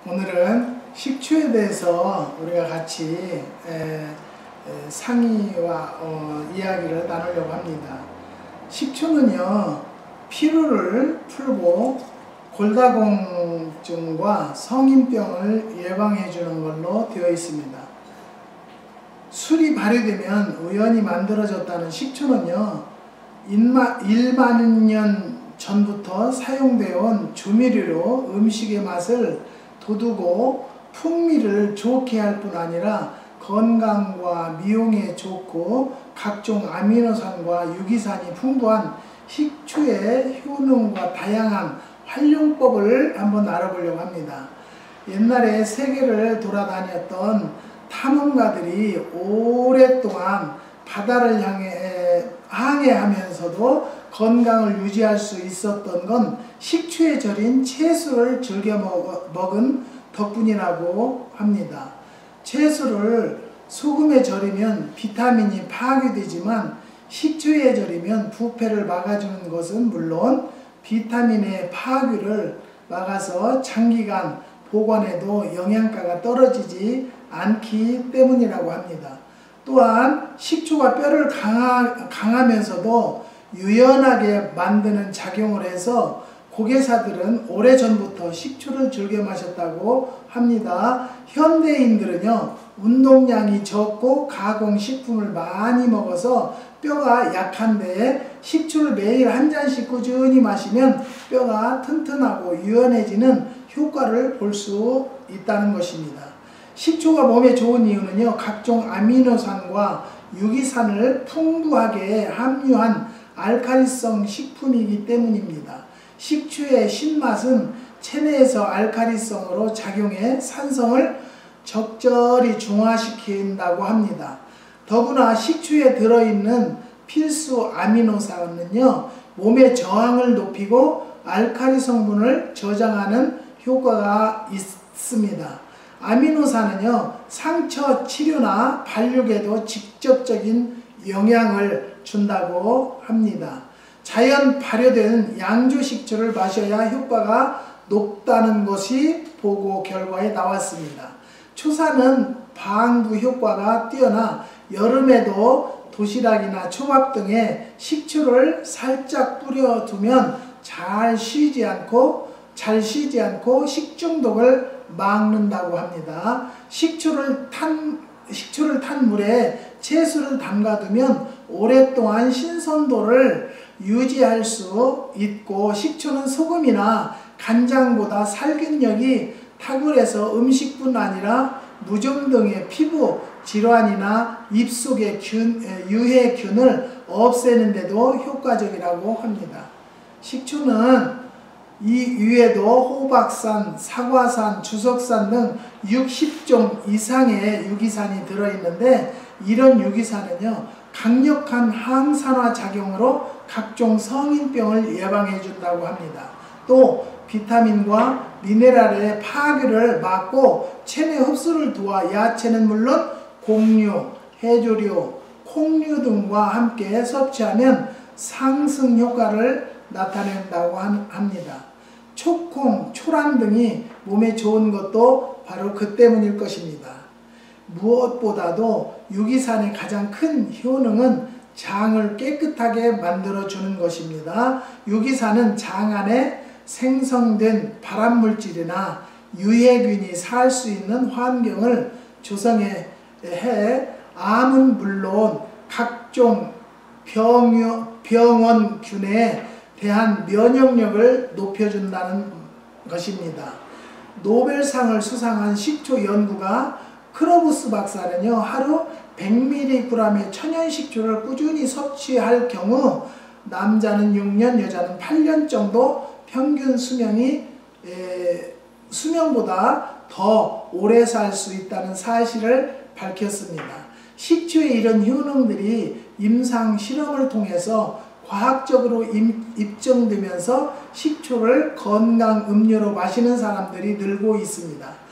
오늘은 식초에 대해서 우리가 같이 상의와 이야기를 나누려고 합니다. 식초는요, 피로를 풀고 골다공증과 성인병을 예방해 주는 걸로 되어 있습니다. 술이 발효되면 우연히 만들어졌다는 식초는요, 1만 년 전부터 사용되어 온 조미료로 음식의 맛을 돋우고 풍미를 좋게 할 뿐 아니라 건강과 미용에 좋고 각종 아미노산과 유기산이 풍부한 식초의 효능과 다양한 활용법을 한번 알아보려고 합니다. 옛날에 세계를 돌아다녔던 탐험가들이 오랫동안 바다를 향해 항해하면서도 건강을 유지할 수 있었던 건 식초에 절인 채소를 즐겨 먹은 덕분이라고 합니다. 채소를 소금에 절이면 비타민이 파괴되지만 식초에 절이면 부패를 막아주는 것은 물론 비타민의 파괴를 막아서 장기간 보관해도 영양가가 떨어지지 않기 때문이라고 합니다. 또한 식초가 뼈를 강하면서도 유연하게 만드는 작용을 해서 고개사들은 오래전부터 식초를 즐겨 마셨다고 합니다. 현대인들은요, 운동량이 적고 가공식품을 많이 먹어서 뼈가 약한데 식초를 매일 한 잔씩 꾸준히 마시면 뼈가 튼튼하고 유연해지는 효과를 볼 수 있다는 것입니다. 식초가 몸에 좋은 이유는요, 각종 아미노산과 유기산을 풍부하게 함유한 알칼리성 식품이기 때문입니다. 식초의 신맛은 체내에서 알칼리성으로 작용해 산성을 적절히 중화시킨다고 합니다. 더구나 식초에 들어있는 필수 아미노산은요, 몸의 저항을 높이고 알칼리 성분을 저장하는 효과가 있습니다. 아미노산은요, 상처 치료나 발육에도 직접적인 영향을 준다고 합니다. 자연 발효된 양조 식초를 마셔야 효과가 높다는 것이 보고 결과에 나왔습니다. 초사는 방부 효과가 뛰어나 여름에도 도시락이나 초밥 등에 식초를 살짝 뿌려두면 잘 쉬지 않고 식중독을 막는다고 합니다. 식초를 탄 물에 채소를 담가두면 오랫동안 신선도를 유지할 수 있고, 식초는 소금이나 간장보다 살균력이 탁월해서 음식뿐 아니라 무좀 등의 피부 질환이나 입속의 유해균을 없애는 데도 효과적이라고 합니다. 식초는 이 위에도 호박산, 사과산, 주석산 등 60종 이상의 유기산이 들어있는데, 이런 유기산은요, 강력한 항산화 작용으로 각종 성인병을 예방해 준다고 합니다. 또 비타민과 미네랄의 파괴를 막고 체내 흡수를 도와 야채는 물론 곡류, 해조류, 콩류 등과 함께 섭취하면 상승 효과를 나타낸다고 합니다. 초콩, 초랑 등이 몸에 좋은 것도 바로 그 때문일 것입니다. 무엇보다도 유기산의 가장 큰 효능은 장을 깨끗하게 만들어주는 것입니다. 유기산은 장 안에 생성된 발암물질이나 유해균이 살 수 있는 환경을 조성해 암은 물론 각종 병원균에 대한 면역력을 높여준다는 것입니다. 노벨상을 수상한 식초 연구가 크로부스 박사는요, 하루 100mg의 천연식초를 꾸준히 섭취할 경우 남자는 6년, 여자는 8년 정도 평균 수명보다 더 오래 살 수 있다는 사실을 밝혔습니다. 식초의 이런 효능들이 임상 실험을 통해서 과학적으로 입증되면서 식초를 건강 음료로 마시는 사람들이 늘고 있습니다.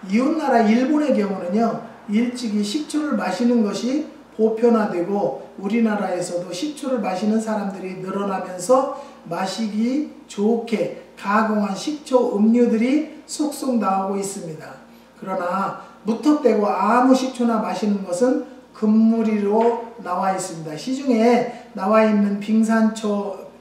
이웃나라 일본의 경우는요, 일찍이 식초를 마시는 것이 보편화되고 우리나라에서도 식초를 마시는 사람들이 늘어나면서 마시기 좋게 가공한 식초 음료들이 쏙쏙 나오고 있습니다. 그러나 무턱대고 아무 식초나 마시는 것은 금물이로 나와 있습니다. 시중에 나와 있는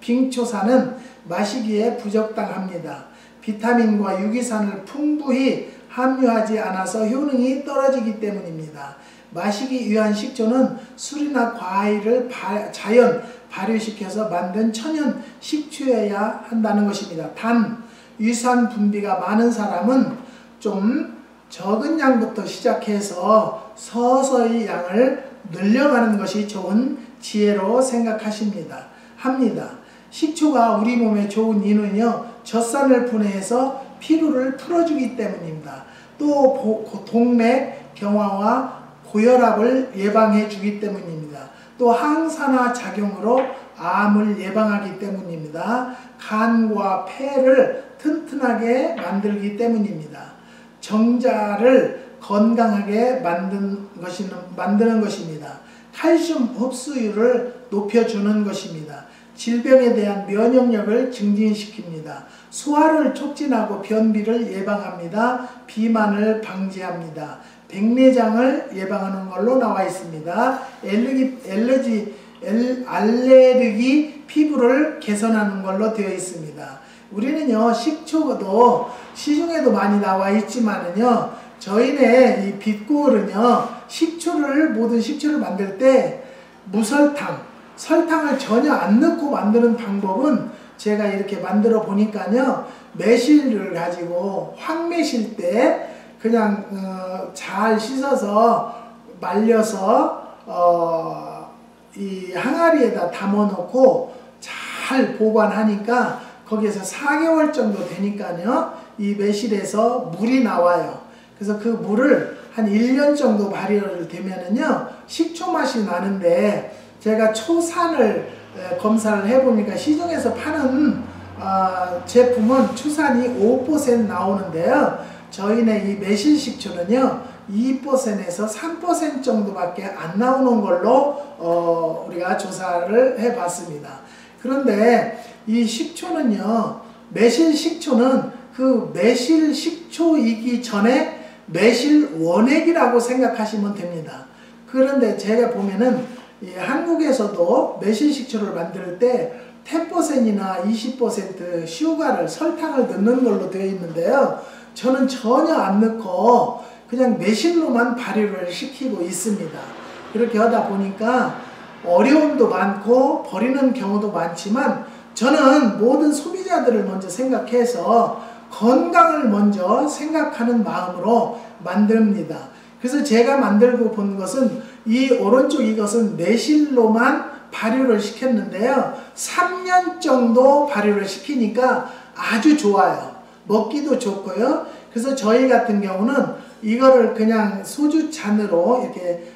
빙초산은 마시기에 부적당합니다. 비타민과 유기산을 풍부히 함유하지 않아서 효능이 떨어지기 때문입니다. 마시기 위한 식초는 술이나 과일을 자연 발효시켜서 만든 천연 식초여야 한다는 것입니다. 단, 유산 분비가 많은 사람은 좀 적은 양부터 시작해서 서서히 양을 늘려가는 것이 좋은 지혜로 생각하십니다. 식초가 우리 몸에 좋은 이유는요, 젖산을 분해해서 피로를 풀어주기 때문입니다. 또 동맥 경화와 고혈압을 예방해 주기 때문입니다. 또 항산화 작용으로 암을 예방하기 때문입니다. 간과 폐를 튼튼하게 만들기 때문입니다. 정자를 건강하게 만드는 것입니다. 칼슘 흡수율을 높여주는 것입니다. 질병에 대한 면역력을 증진시킵니다. 소화를 촉진하고 변비를 예방합니다. 비만을 방지합니다. 백내장을 예방하는 걸로 나와 있습니다. 알레르기 피부를 개선하는 걸로 되어 있습니다. 우리는요, 식초도 시중에도 많이 나와 있지만은요, 저희네 이 빛고을은요, 모든 식초를 만들 때 설탕을 전혀 안 넣고 만드는 방법은 제가 이렇게 만들어 보니까요, 매실을 가지고 황매실 때 그냥 잘 씻어서 말려서 이 항아리에다 담아 놓고 잘 보관하니까 거기에서 4개월 정도 되니까요, 이 매실에서 물이 나와요. 그래서 그 물을 한 1년 정도 발효를 되면은요, 식초 맛이 나는데, 제가 초산을 검사를 해보니까 시중에서 파는 제품은 초산이 5% 나오는데요, 저희네 이 매실식초는요 2%에서 3% 정도밖에 안 나오는 걸로 우리가 조사를 해봤습니다. 그런데 이 식초는요, 매실식초는 그 매실식초이기 전에 매실원액이라고 생각하시면 됩니다. 그런데 제가 보면은 한국에서도 매실식초를 만들 때 10%이나 20% 설탕을 넣는 걸로 되어 있는데요, 저는 전혀 안 넣고 그냥 매실로만 발효를 시키고 있습니다. 그렇게 하다 보니까 어려움도 많고 버리는 경우도 많지만, 저는 모든 소비자들을 먼저 생각해서 건강을 먼저 생각하는 마음으로 만듭니다. 그래서 제가 만들고 본 것은 이 오른쪽 이것은 매실로만 발효를 시켰는데요, 3년 정도 발효를 시키니까 아주 좋아요. 먹기도 좋고요. 그래서 저희 같은 경우는 이거를 그냥 소주 잔으로 이렇게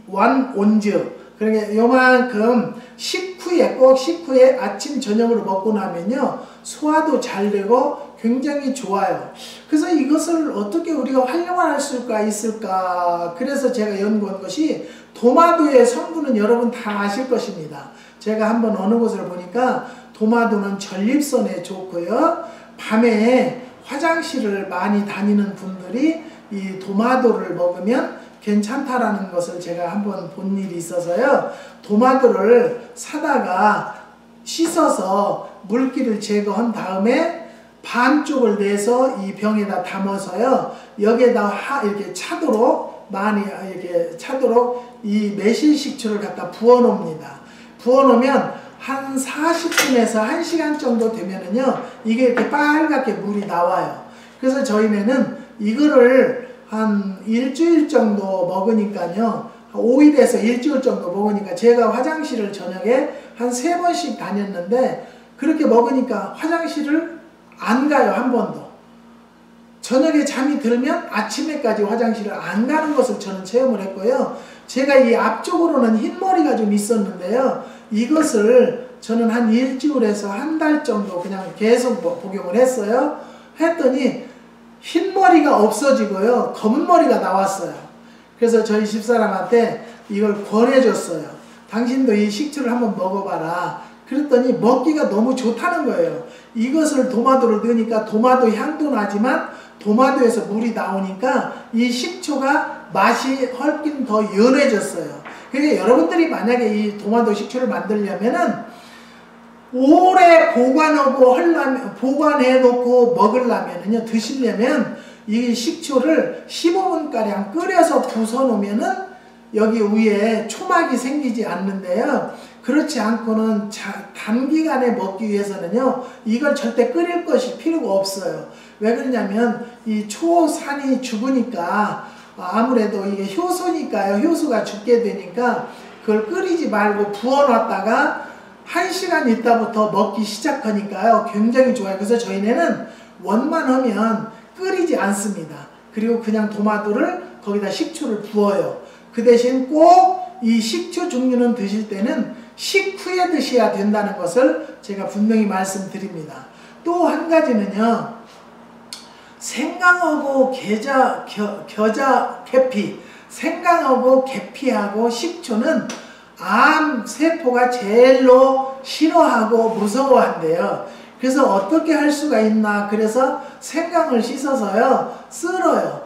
원 온즈, 그러니까 요만큼 식후에 아침 저녁으로 먹고 나면요, 소화도 잘 되고 굉장히 좋아요. 그래서 이것을 어떻게 우리가 활용할 수가 있을까, 그래서 제가 연구한 것이 도마도의 성분은 여러분 다 아실 것입니다. 제가 한번 어느 곳을 보니까 도마도는 전립선에 좋고요, 밤에 화장실을 많이 다니는 분들이 이 도마도를 먹으면 괜찮다라는 것을 제가 한번 본 일이 있어서요, 도마도를 사다가 씻어서 물기를 제거한 다음에 반쪽을 내서 이 병에다 담아서요, 여기에다 이렇게 차도록 이 매실식초를 갖다 부어 놓습니다. 부어 놓으면 한 40분에서 1시간 정도 되면은요, 이게 이렇게 빨갛게 물이 나와요. 그래서 저희는 이거를 한 일주일 정도 먹으니까요, 5일에서 일주일 정도 먹으니까, 제가 화장실을 저녁에 한 3번씩 다녔는데, 그렇게 먹으니까 화장실을 안 가요, 한 번도. 저녁에 잠이 들면 아침에까지 화장실을 안 가는 것을 저는 체험을 했고요. 제가 이 앞쪽으로는 흰머리가 좀 있었는데요, 이것을 저는 한 일주일에서 한 달 정도 그냥 계속 복용을 했어요. 했더니 흰머리가 없어지고요, 검은 머리가 나왔어요. 그래서 저희 집사람한테 이걸 권해줬어요. 당신도 이 식초를 한번 먹어봐라. 그랬더니 먹기가 너무 좋다는 거예요. 이것을 도마도를 넣으니까 도마도 향도 나지만 도마도에서 물이 나오니까 이 식초가 맛이 훨씬 더 연해졌어요. 그러니까 여러분들이 만약에 이 도마도 식초를 만들려면은 오래 보관해 놓고 먹으려면은요, 드시려면 이 식초를 15분가량 끓여서 부숴 놓으면은 여기 위에 초막이 생기지 않는데요. 그렇지 않고는 단기간에 먹기 위해서는요, 이걸 절대 끓일 것이 필요가 없어요. 왜 그러냐면 이 초산이 죽으니까 아무래도 이게 효소니까요. 효소가 죽게 되니까 그걸 끓이지 말고 부어놨다가 1시간 있다부터 먹기 시작하니까요. 굉장히 좋아요. 그래서 저희는 원만하면 끓이지 않습니다. 그리고 그냥 도마도를 거기다 식초를 부어요. 그 대신 꼭 이 식초 종류는 드실 때는 식후에 드셔야 된다는 것을 제가 분명히 말씀드립니다. 또 한 가지는요, 생강하고 계피, 생강하고 계피하고 식초는 암세포가 제일로 싫어하고 무서워한대요. 그래서 어떻게 할 수가 있나, 그래서 생강을 씻어서요, 썰어요.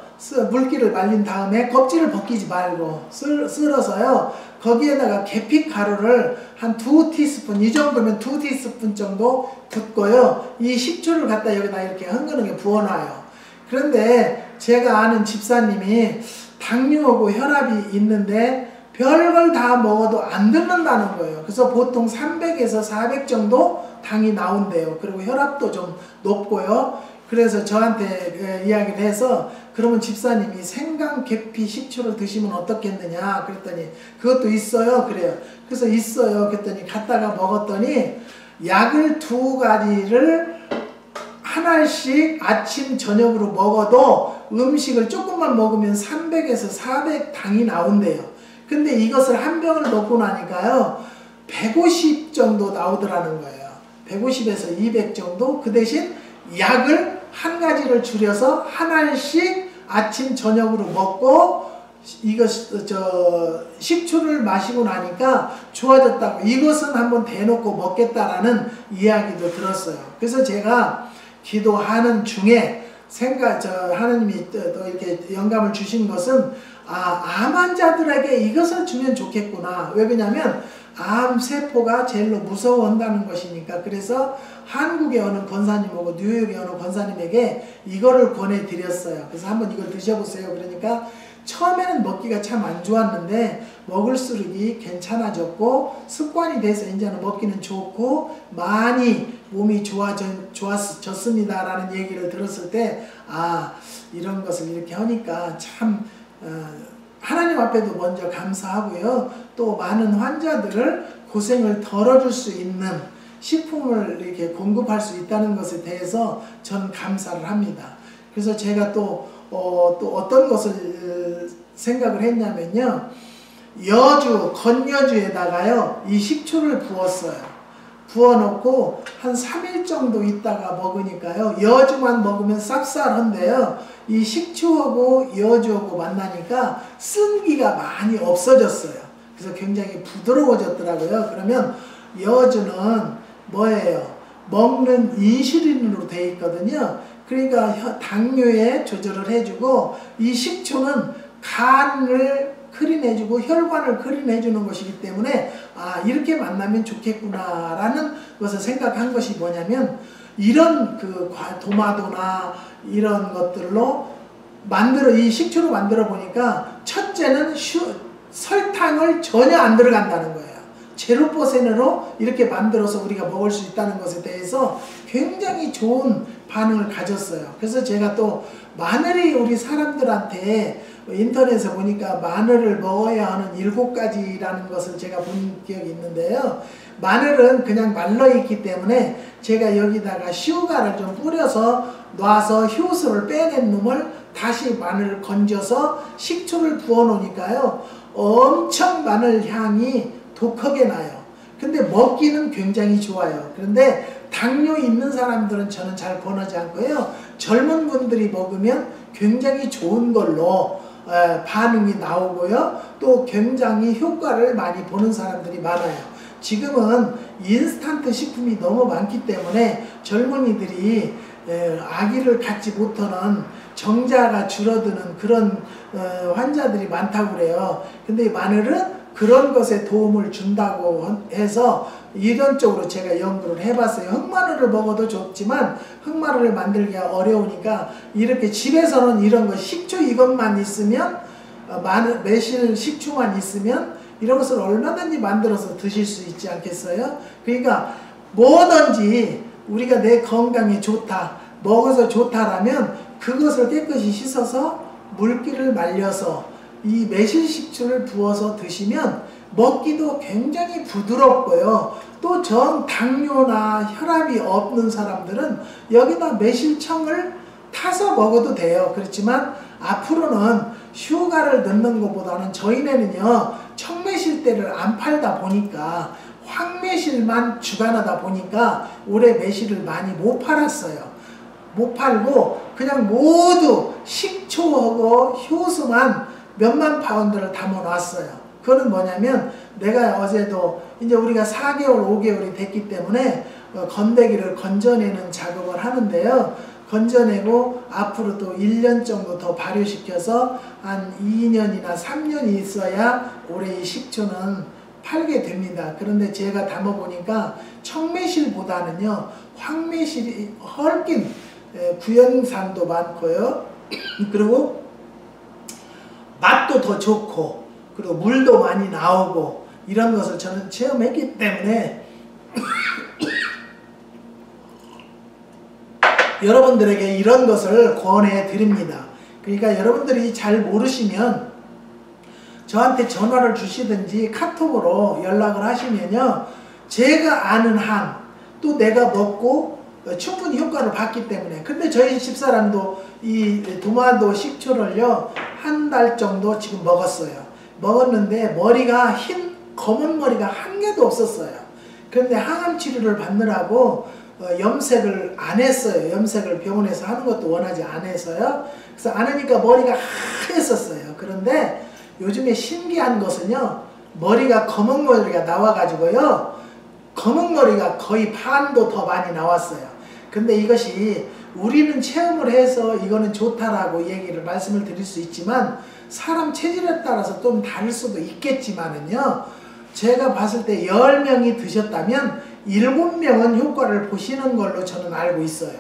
물기를 말린 다음에 껍질을 벗기지 말고 썰어서요, 거기에다가 계피가루를 한 2티스푼, 이 정도면 2티스푼 정도 붓고요, 이 식초를 갖다 여기다 이렇게 흥건하게 부어놔요. 그런데 제가 아는 집사님이 당뇨하고 혈압이 있는데 별걸 다 먹어도 안 듣는다는 거예요. 그래서 보통 300에서 400 정도 당이 나온대요. 그리고 혈압도 좀 높고요. 그래서 저한테 이야기를 해서, 그러면 집사님이 생강, 계피, 식초를 드시면 어떻겠느냐 그랬더니, 그것도 있어요. 그래요. 그래서 있어요. 그랬더니 갖다가 먹었더니 약을 2가지를 하나씩 아침 저녁으로 먹어도 음식을 조금만 먹으면 300에서 400 당이 나온대요. 근데 이것을 한 병을 먹고 나니까요, 150 정도 나오더라는 거예요. 150에서 200 정도. 그 대신 약을 한 가지를 줄여서 하나씩 아침 저녁으로 먹고 식초를 마시고 나니까 좋아졌다고, 이것은 한번 대놓고 먹겠다라는 이야기도 들었어요. 그래서 제가 기도하는 중에 하나님이 또 이렇게 영감을 주신 것은, 암 환자들에게 이것을 주면 좋겠구나. 왜 그러냐면 암세포가 제일로 무서워한다는 것이니까. 그래서 한국에 어느 권사님하고 뉴욕에 어느 권사님에게 이거를 권해드렸어요. 그래서 한번 이걸 드셔보세요. 그러니까 처음에는 먹기가 참 안 좋았는데 먹을수록 괜찮아졌고 습관이 돼서 이제는 먹기는 좋고 많이 몸이 좋아졌습니다 라는 얘기를 들었을 때, 이런 것을 이렇게 하니까 참 하나님 앞에도 먼저 감사하고요, 또 많은 환자들을 고생을 덜어줄 수 있는 식품을 이렇게 공급할 수 있다는 것에 대해서 저는 감사를 합니다. 그래서 제가 또 어떤 것을 생각을 했냐면요, 건여주에다가요, 이 식초를 부었어요. 부어놓고 한 3일 정도 있다가 먹으니까요, 여주만 먹으면 쌉쌀한데요, 이 식초하고 여주하고 만나니까 쓴기가 많이 없어졌어요. 그래서 굉장히 부드러워졌더라고요. 그러면 여주는 뭐예요? 먹는 인슐린으로 되어 있거든요. 그러니까 당뇨에 조절을 해주고, 이 식초는 간을 클린해주고 혈관을 클린해주는 것이기 때문에 이렇게 만나면 좋겠구나 라는 것을 생각한 것이 뭐냐면, 이런 도마도나 이런 것들로 이 식초로 만들어 보니까, 첫째는 설탕을 전혀 안 들어간다는 거예요. 제로퍼센으로 이렇게 만들어서 우리가 먹을 수 있다는 것에 대해서 굉장히 좋은 반응을 가졌어요. 그래서 제가 또 마늘이 우리 사람들한테 인터넷에 보니까 마늘을 먹어야 하는 7가지라는 것을 제가 본 기억이 있는데요. 마늘은 그냥 말라있기 때문에 제가 여기다가 슈가를 좀 뿌려서 놔서 효소를 빼낸 놈을 다시 마늘을 건져서 식초를 부어 놓으니까요, 엄청 마늘 향이 독하게 나요. 근데 먹기는 굉장히 좋아요. 그런데 당뇨 있는 사람들은 저는 잘 권하지 않고요, 젊은 분들이 먹으면 굉장히 좋은 걸로 반응이 나오고요, 또 굉장히 효과를 많이 보는 사람들이 많아요. 지금은 인스턴트 식품이 너무 많기 때문에 젊은이들이 아기를 갖지 못하는 정자가 줄어드는 그런 환자들이 많다고 그래요. 근데 마늘은 그런 것에 도움을 준다고 해서 이런 쪽으로 제가 연구를 해봤어요. 흑마늘을 먹어도 좋지만 흑마늘을 만들기가 어려우니까 이렇게 집에서는 이런 거 식초 이것만 있으면 마늘, 매실 식초만 있으면 이런 것을 얼마든지 만들어서 드실 수 있지 않겠어요? 그러니까 뭐든지 우리가 내 건강에 좋다, 먹어서 좋다라면 그것을 깨끗이 씻어서 물기를 말려서 이 매실식초를 부어서 드시면 먹기도 굉장히 부드럽고요. 또 당뇨나 혈압이 없는 사람들은 여기다 매실청을 타서 먹어도 돼요. 그렇지만 앞으로는 슈가를 넣는 것보다는 저희네는요 청매실대를 안 팔다 보니까 황매실만 주관하다 보니까 올해 매실을 많이 못 팔았어요. 못 팔고 그냥 모두 식초하고 효소만 몇만 파운드를 담아 놨어요. 그거는 뭐냐면 내가 어제도 이제 우리가 4개월 5개월이 됐기 때문에 건더기를 건져내는 작업을 하는데요. 건져내고 앞으로 또 1년 정도 더 발효시켜서 한 2년이나 3년이 있어야 올해 이 식초는 팔게 됩니다. 그런데 제가 담아보니까 청매실보다는요 황매실이 헐긴 구연산도 많고요. 그리고 맛도 더 좋고 그리고 물도 많이 나오고 이런 것을 저는 체험했기 때문에 여러분들에게 이런 것을 권해 드립니다. 그러니까 여러분들이 잘 모르시면 저한테 전화를 주시든지 카톡으로 연락을 하시면요 제가 아는 한 또 내가 먹고 충분히 효과를 봤기 때문에. 근데 저희 집사람도 이 도마도 식초를요 한 달 정도 지금 먹었어요. 먹었는데 머리가 검은 머리가 한 개도 없었어요. 그런데 항암 치료를 받느라고 염색을 안 했어요. 염색을 병원에서 하는 것도 원하지 않아서요. 그래서 안 하니까 머리가 하였었어요. 그런데 요즘에 신기한 것은요 머리가 검은 머리가 나와가지고요 검은 머리가 거의 반도 더 많이 나왔어요. 근데 이것이 우리는 체험을 해서 이거는 좋다라고 말씀을 드릴 수 있지만 사람 체질에 따라서 좀 다를 수도 있겠지만은요 제가 봤을 때 10명이 드셨다면 7명은 효과를 보시는 걸로 저는 알고 있어요.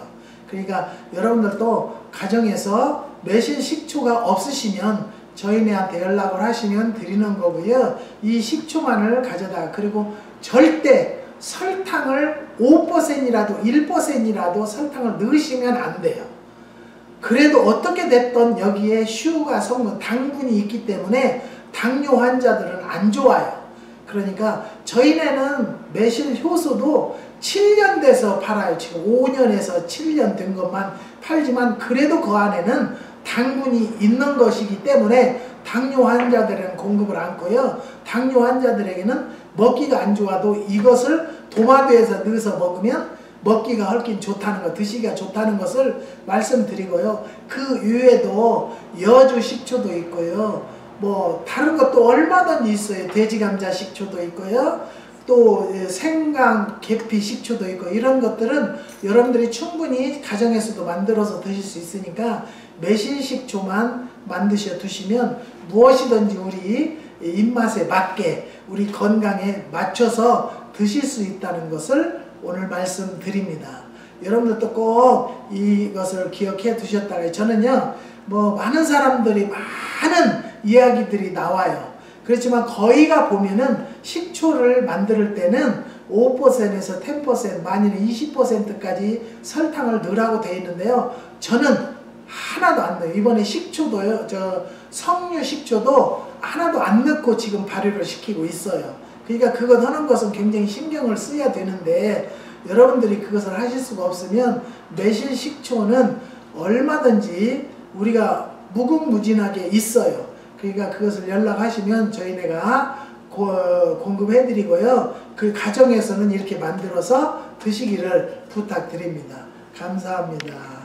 그러니까 여러분들도 가정에서 매실 식초가 없으시면 저희네한테 연락을 하시면 드리는 거고요. 이 식초만을 가져다 그리고 절대 설탕을 5%이라도 1%이라도 설탕을 넣으시면 안 돼요. 그래도 어떻게 됐든 여기에 슈가 성분, 당분이 있기 때문에 당뇨 환자들은 안 좋아요. 그러니까 저희네는 매실 효소도 7년 돼서 팔아요. 지금 5년에서 7년 된 것만 팔지만 그래도 그 안에는 당분이 있는 것이기 때문에 당뇨 환자들은 공급을 않고요. 당뇨 환자들에게는 먹기가 안 좋아도 이것을 도마도에서 넣어서 먹으면 먹기가 훨씬 좋다는 것, 드시기가 좋다는 것을 말씀드리고요. 그 이외에도 여주 식초도 있고요. 뭐 다른 것도 얼마든지 있어요. 돼지감자 식초도 있고요. 또 생강, 계피 식초도 있고 이런 것들은 여러분들이 충분히 가정에서도 만들어서 드실 수 있으니까 매실 식초만 만드셔 두시면 무엇이든지 우리 입맛에 맞게 우리 건강에 맞춰서 드실 수 있다는 것을 오늘 말씀드립니다. 여러분들도 꼭 이것을 기억해 두셨다가 저는요 뭐 많은 사람들이 많은 이야기들이 나와요. 그렇지만 거의가 보면은 식초를 만들 때는 5%에서 10% 많이는 20%까지 설탕을 넣으라고 되어 있는데요. 저는 하나도 안 넣어요. 이번에 식초도요. 석류 식초도 하나도 안 넣고 지금 발효를 시키고 있어요. 그러니까 그것 하는 것은 굉장히 신경을 써야 되는데 여러분들이 그것을 하실 수가 없으면 매실 식초는 얼마든지 우리가 무궁무진하게 있어요. 그러니까 그것을 연락하시면 저희네가 공급해 드리고요. 그 가정에서는 이렇게 만들어서 드시기를 부탁드립니다. 감사합니다.